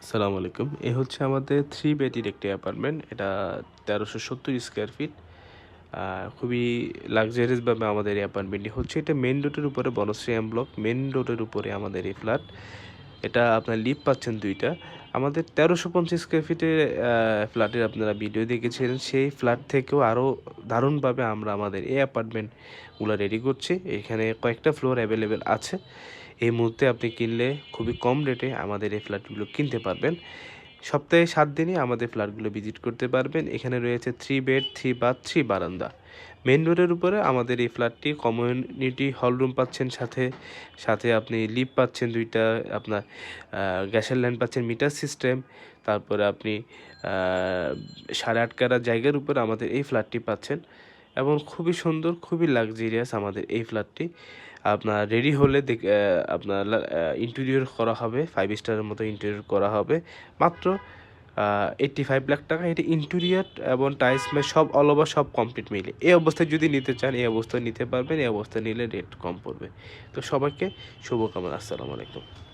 আসসালামু আলাইকুম। এ হচ্ছে আমাদের 3 বেডের একটি অ্যাপার্টমেন্ট। এটা ১৩৭০ স্কয়ার ফিট। খুবই লাক্সারিয়াস ভাবে আমাদের এই অ্যাপার্টমেন্টটি হচ্ছে। এটা মেইন রোডের উপরে বনশ্রী এম ব্লক। মেইন রোডের উপরে আমাদের এই ফ্ল্যাট। এটা আপনার লিফট পাচ্ছেন ২ টা। আমাদের ১৩৫০ স্কয়ার ফিটের ফ্ল্যাটের আপনারা ভিডিও দেখেছিলেন। সেই ফ্ল্যাট থেকেও আরও দারুণভাবে আমরা আমাদের এই অ্যাপার্টমেন্টগুলা রেডি করছি। এখানে কয়েকটা ফ্লোর অ্যাভেলেবেল আছে। এই মুহূর্তে আপনি কিনলে খুবই কম রেটে আমাদের এই ফ্ল্যাটগুলো কিনতে পারবেন। সপ্তাহে ৭ দিনই আমাদের ফ্ল্যাটগুলো ভিজিট করতে পারবেন। এখানে রয়েছে 3 বেড, 3 বাথ, 3 বারান্দা। মেইন রোডের উপরে আমাদের এই ফ্ল্যাটটি কমিউনিটি হল রুম পাচ্ছেন সাথে আপনি লিফট পাচ্ছেন ২ টা, আপনার গ্যাসের লাইন পাচ্ছেন, মিটার সিস্টেম। তারপরে আপনি ৮.৫ কাঠা জায়গার উপরে আমাদের এই ফ্ল্যাটটি পাচ্ছেন এবং খুবই সুন্দর, খুবই লাক্সারিয়াস আমাদের এই ফ্ল্যাটটি। আপনার রেডি হলে আপনার ইন্টেরিয়র করা হবে, 5 স্টারের মতো ইন্টেরিয়র করা হবে। মাত্র 85 লাখ টাকা। এটা ইন্টেরিয়র এবং টাইলস সব অল ওভার সব কমপ্লিট মিলে। এই অবস্থায় যদি নিতে চান, এই অবস্থায় নিতে পারবেন। এই অবস্থায় নিলে রেট কম পড়বে। তো সবাইকে শুভকামনা। আসসালামু আলাইকুম।